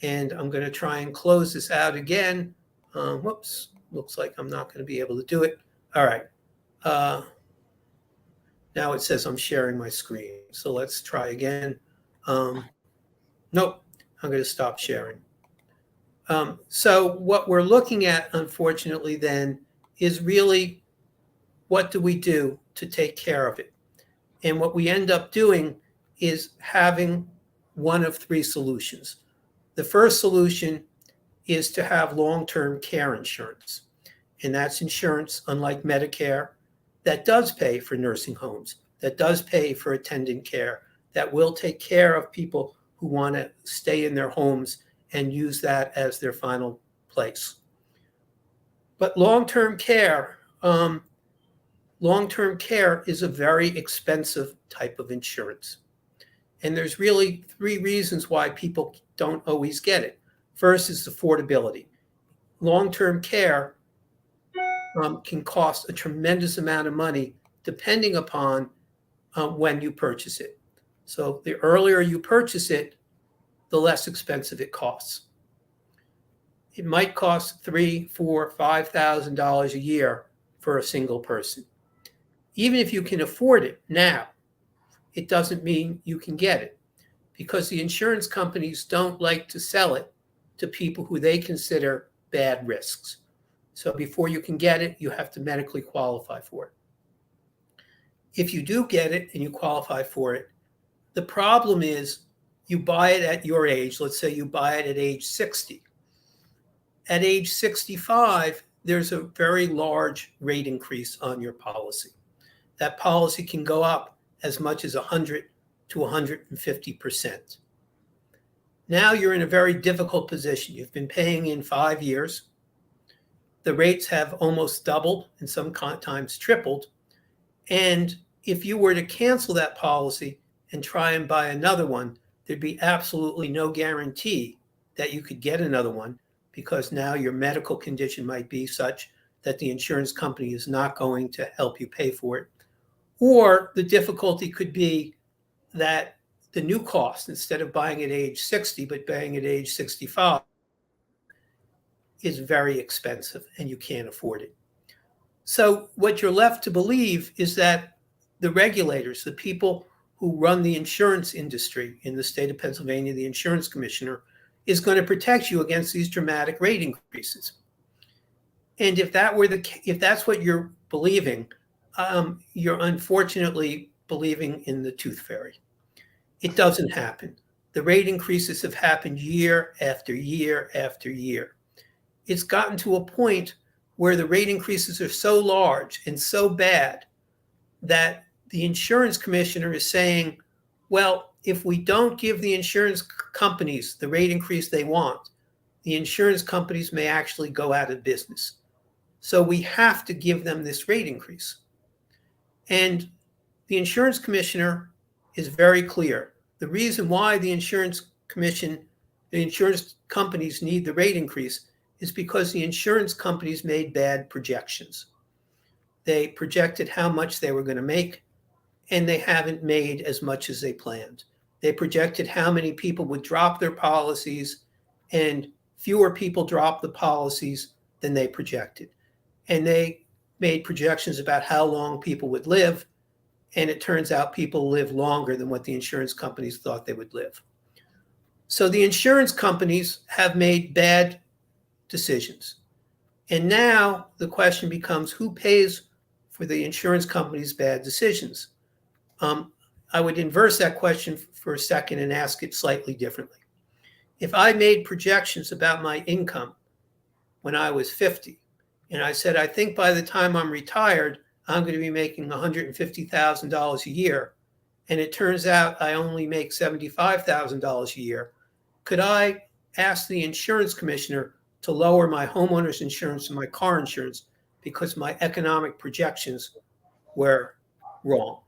And I'm going to try and close this out again. Whoops, looks like I'm not going to be able to do it. All right. Now it says I'm sharing my screen. So let's try again. Nope, I'm going to stop sharing. So what we're looking at, unfortunately, then, is really, what do we do to take care of it? And what we end up doing is having one of three solutions. The first solution is to have long-term care insurance. And that's insurance, unlike Medicare, that does pay for nursing homes, that does pay for attendant care, that will take care of people who want to stay in their homes and use that as their final place. But long-term care is a very expensive type of insurance. And there's really three reasons why people don't always get it. First is affordability. Long-term care can cost a tremendous amount of money depending upon when you purchase it. So the earlier you purchase it, the less expensive it costs. It might cost $3,000, $4,000, $5,000 a year for a single person. Even if you can afford it now, it doesn't mean you can get it, because the insurance companies don't like to sell it to people who they consider bad risks. So before you can get it, you have to medically qualify for it. If you do get it and you qualify for it, the problem is you buy it at your age. Let's say you buy it at age 60. At age 65, there's a very large rate increase on your policy. That policy can go up as much as 100 to 150%. Now you're in a very difficult position. You've been paying in 5 years. The rates have almost doubled and sometimes tripled. And if you were to cancel that policy and try and buy another one, there'd be absolutely no guarantee that you could get another one, because now your medical condition might be such that the insurance company is not going to help you pay for it. Or the difficulty could be that the new cost, instead of buying at age 60, but buying at age 65, is very expensive and you can't afford it. So what you're left to believe is that the regulators, the people who run the insurance industry in the state of Pennsylvania, the insurance commissioner, is going to protect you against these dramatic rate increases. And if that's what you're believing, you're unfortunately believing in the tooth fairy. It doesn't happen. The rate increases have happened year after year after year. It's gotten to a point where the rate increases are so large and so bad that the insurance commissioner is saying, well, if we don't give the insurance companies the rate increase they want, the insurance companies may actually go out of business. So we have to give them this rate increase. And the insurance commissioner is very clear. The reason why the insurance companies need the rate increase is because the insurance companies made bad projections. They projected how much they were going to make, and they haven't made as much as they planned. They projected how many people would drop their policies, and fewer people dropped the policies than they projected. And they made projections about how long people would live, and it turns out people live longer than what the insurance companies thought they would live. So the insurance companies have made bad decisions. And now the question becomes, who pays for the insurance company's bad decisions? I would inverse that question for a second and ask it slightly differently. If I made projections about my income when I was 50, and I said, I think by the time I'm retired, I'm going to be making $150,000 a year, and it turns out I only make $75,000 a year, could I ask the insurance commissioner to lower my homeowner's insurance and my car insurance because my economic projections were wrong?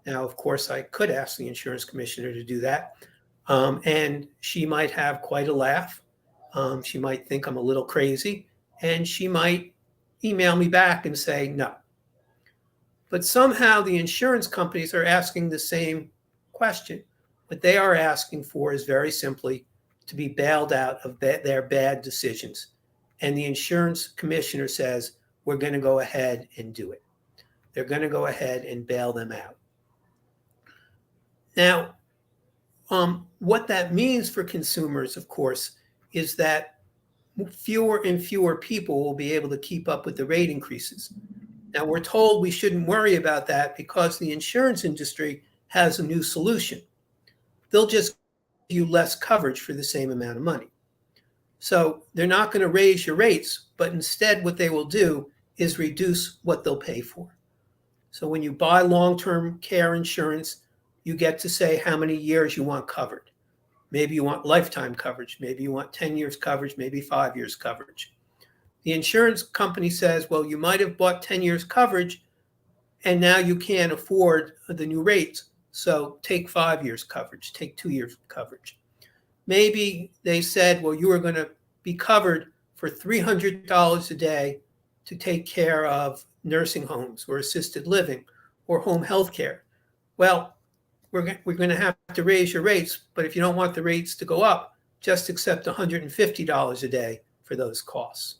Now, of course, I could ask the insurance commissioner to do that, and she might have quite a laugh. She might think I'm a little crazy, and she might email me back and say no. But somehow the insurance companies are asking the same question. What they are asking for is very simply to be bailed out of their bad decisions. And the insurance commissioner says, we're going to go ahead and do it. They're going to go ahead and bail them out. Now, what that means for consumers, of course, is that fewer and fewer people will be able to keep up with the rate increases. Now, we're told we shouldn't worry about that because the insurance industry has a new solution. They'll just give you less coverage for the same amount of money. So they're not going to raise your rates, but instead what they will do is reduce what they'll pay for. So when you buy long-term care insurance, you get to say how many years you want covered. Maybe you want lifetime coverage. Maybe you want 10 years coverage, maybe 5 years coverage. The insurance company says, well, you might have bought 10 years coverage and now you can't afford the new rates. So take 5 years coverage, take 2 years coverage. Maybe they said, well, you are going to be covered for $300 a day to take care of nursing homes or assisted living or home health care. Well, we're going to have to raise your rates, but if you don't want the rates to go up, just accept $150 a day for those costs.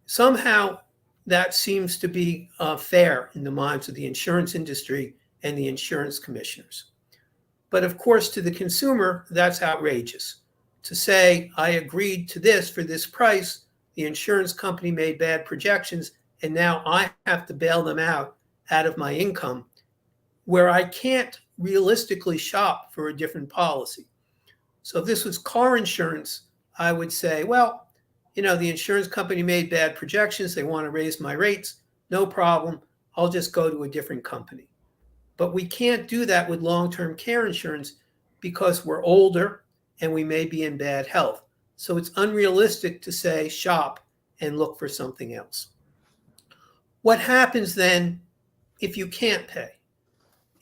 Somehow that seems to be fair in the minds of the insurance industry and the insurance commissioners. But of course, to the consumer, that's outrageous. To say, I agreed to this for this price, the insurance company made bad projections, and now I have to bail them out of my income, where I can't realistically shop for a different policy. So if this was car insurance, I would say, well, the insurance company made bad projections. They want to raise my rates. No problem. I'll just go to a different company. But we can't do that with long-term care insurance because we're older and we may be in bad health. So it's unrealistic to say shop and look for something else. What happens then if you can't pay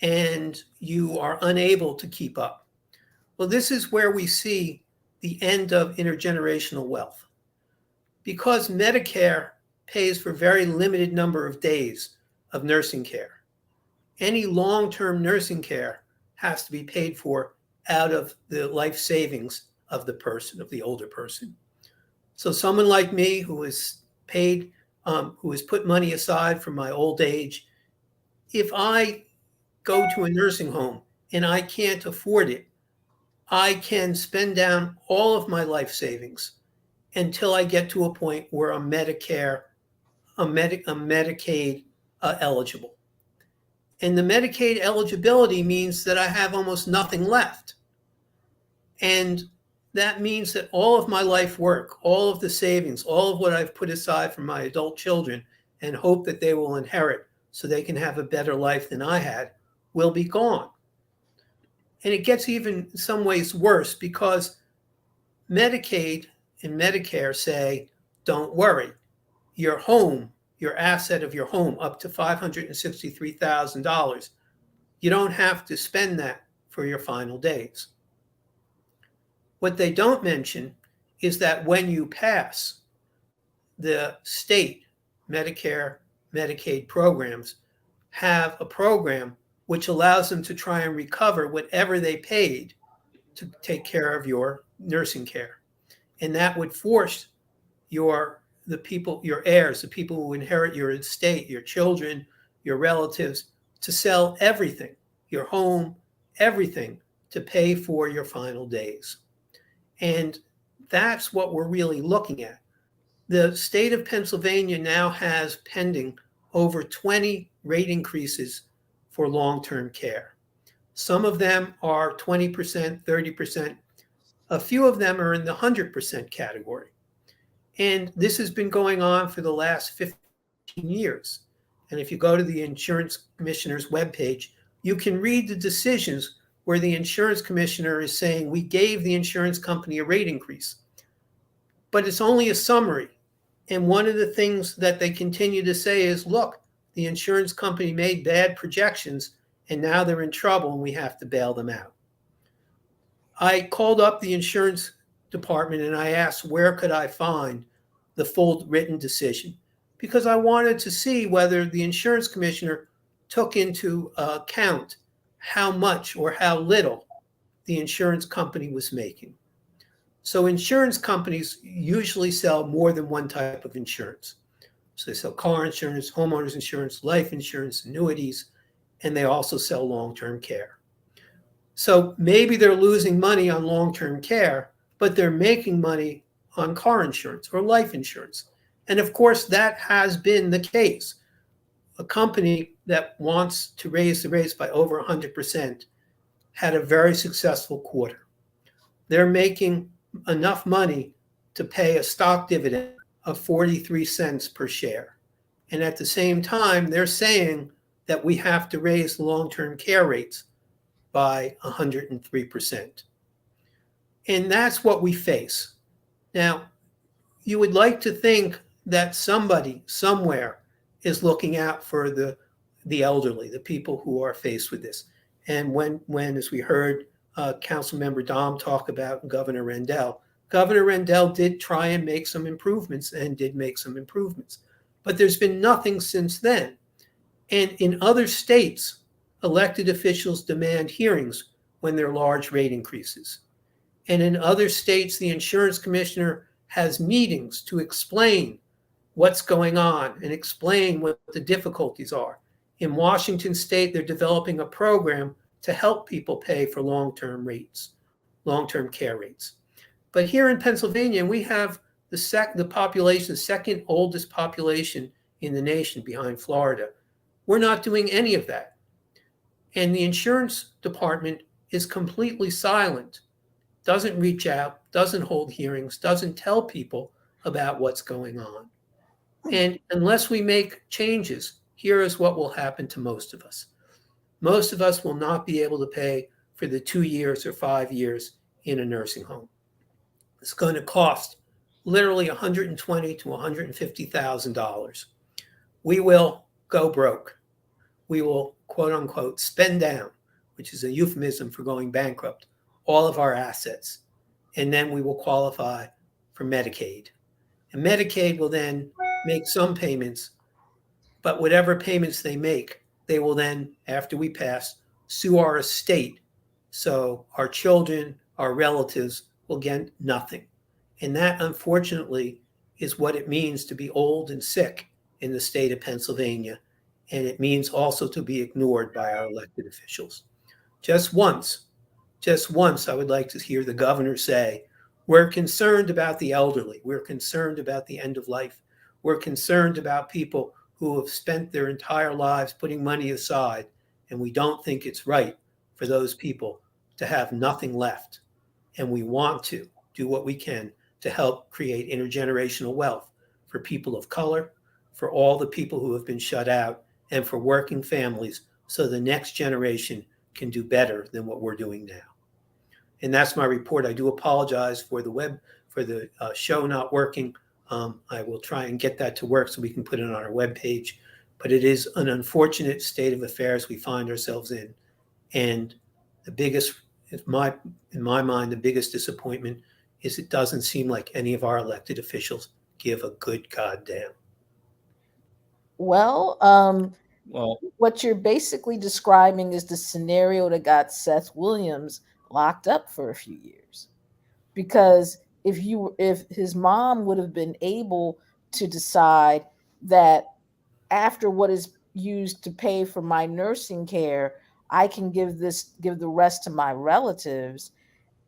and you are unable to keep up? Well, this is where we see the end of intergenerational wealth. because Medicare pays for very limited number of days of nursing care, any long-term nursing care has to be paid for out of the life savings of the person, of the older person. So someone like me who is paid, who has put money aside for my old age, if I go to a nursing home and I can't afford it, I can spend down all of my life savings until I get to a point where I'm Medicare, I'm Medicaid eligible. And the Medicaid eligibility means that I have almost nothing left. And that means that all of my life work, all of the savings, all of what I've put aside for my adult children and hope that they will inherit so they can have a better life than I had will be gone. And it gets even in some ways worse because Medicaid and Medicare say, don't worry, your home, your asset of your home up to $563,000, you don't have to spend that for your final days. What they don't mention is that when you pass, the state Medicare, Medicaid programs have a program which allows them to try and recover whatever they paid to take care of your nursing care. And that would force your heirs, the people who inherit your estate, your children, your relatives, to sell everything, your home, everything, to pay for your final days. And that's what we're really looking at. The state of Pennsylvania now has pending over 20 rate increases for long-term care. Some of them are 20%, 30%. A few of them are in the 100% category. And this has been going on for the last 15 years. And if you go to the insurance commissioner's webpage, you can read the decisions where the insurance commissioner is saying, we gave the insurance company a rate increase. But it's only a summary. And one of the things that they continue to say is, look, the insurance company made bad projections and now they're in trouble and we have to bail them out. I called up the insurance department and I asked where could I find the full written decision, because I wanted to see whether the insurance commissioner took into account how much or how little the insurance company was making. So insurance companies usually sell more than one type of insurance. So they sell car insurance, homeowners insurance, life insurance, annuities, and they also sell long-term care. So maybe they're losing money on long-term care, but they're making money on car insurance or life insurance. And of course, that has been the case. A company that wants to raise the rates by over 100% had a very successful quarter. They're making enough money to pay a stock dividend of 43 cents per share. And at the same time, they're saying that we have to raise the long-term care rates by 103%. And that's what we face. Now, you would like to think that somebody somewhere is looking out for the elderly, the people who are faced with this. And when as we heard Councilmember Dom talk about Governor Rendell did try and make some improvements and did make some improvements. But there's been nothing since then. And in other states, elected officials demand hearings when there are large rate increases. And in other states, the insurance commissioner has meetings to explain what's going on and explain what the difficulties are. In Washington state, they're developing a program to help people pay for long-term care rates. But here in Pennsylvania, we have the population, the second oldest population in the nation behind Florida. We're not doing any of that. And the insurance department is completely silent, doesn't reach out, doesn't hold hearings, doesn't tell people about what's going on. And unless we make changes, here is what will happen to most of us. Most of us will not be able to pay for the 2 years or 5 years in a nursing home. It's going to cost literally $120,000 to $150,000. We will go broke. We will, quote unquote, spend down, which is a euphemism for going bankrupt, all of our assets. And then we will qualify for Medicaid. And Medicaid will then make some payments, but whatever payments they make, they will then, after we pass, sue our estate. So our children, our relatives will get nothing. And that, unfortunately, is what it means to be old and sick in the state of Pennsylvania. And it means also to be ignored by our elected officials. Just once, I would like to hear the governor say, we're concerned about the elderly. We're concerned about the end of life. We're concerned about people who have spent their entire lives putting money aside, and we don't think it's right for those people to have nothing left. And we want to do what we can to help create intergenerational wealth for people of color, for all the people who have been shut out, and for working families so the next generation can do better than what we're doing now. And that's my report. I do apologize for the show not working. I will try and get that to work so we can put it on our webpage. But it is an unfortunate state of affairs we find ourselves in. And the biggest, in my mind, the biggest disappointment is it doesn't seem like any of our elected officials give a good goddamn. Well, Well, what you're basically describing is the scenario that got Seth Williams locked up for a few years. Because if his mom would have been able to decide that after what is used to pay for my nursing care, I can give the rest to my relatives,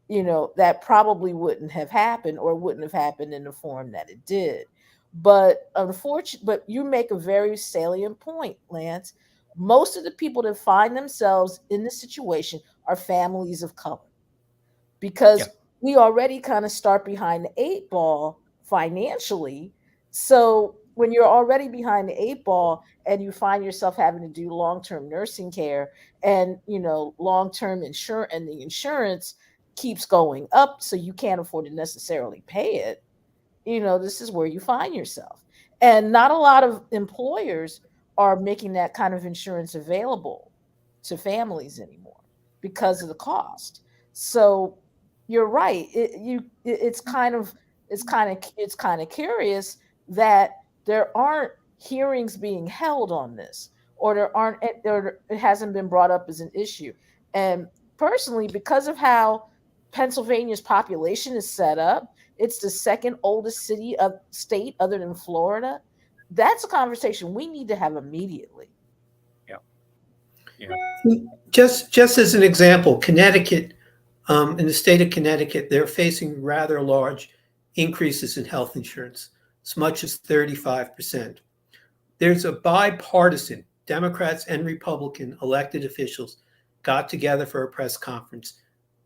that probably wouldn't have happened, or wouldn't have happened in the form that it did. But but you make a very salient point, Lance. Most of the people that find themselves in this situation are families of color, because Yeah. we already kind of start behind the 8 ball financially. So when you're already behind the 8 ball and you find yourself having to do long-term nursing care, and long-term insurance, and the insurance keeps going up, so you can't afford to necessarily pay it, this is where you find yourself. And not a lot of employers are making that kind of insurance available to families anymore because of the cost. So you're right. It's kind of curious that there aren't hearings being held on this, or it hasn't been brought up as an issue. And personally, because of how Pennsylvania's population is set up, it's the second oldest state other than Florida. That's a conversation we need to have immediately. Yeah. Just as an example, Connecticut, in the state of Connecticut, they're facing rather large increases in health insurance, as much as 35%. There's a bipartisan, Democrats and Republican elected officials got together for a press conference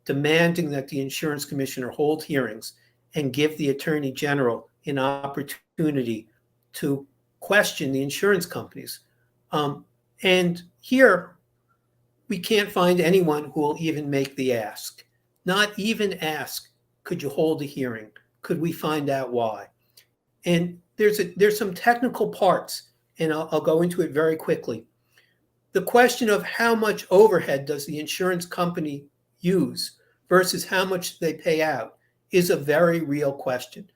demanding that the insurance commissioner hold hearings and give the attorney general an opportunity to question the insurance companies. And here, we can't find anyone who will even make the ask. Not even ask, could you hold a hearing? Could we find out why? And there's some technical parts, and I'll go into it very quickly. The question of how much overhead does the insurance company use versus how much they pay out is a very real question.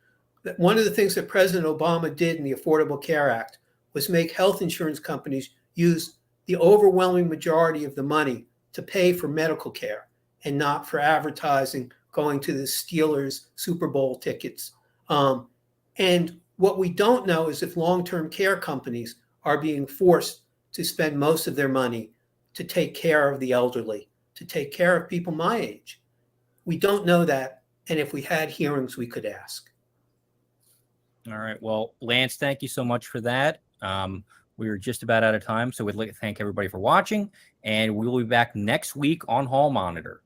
One of the things that President Obama did in the Affordable Care Act was make health insurance companies use the overwhelming majority of the money to pay for medical care and not for advertising, going to the Steelers Super Bowl tickets. And what we don't know is if long-term care companies are being forced to spend most of their money to take care of the elderly, to take care of people my age. We don't know that. And if we had hearings, we could ask. All right. Well, Lance, thank you so much for that. We are just about out of time, so we'd like to thank everybody for watching, and we will be back next week on Hall Monitor.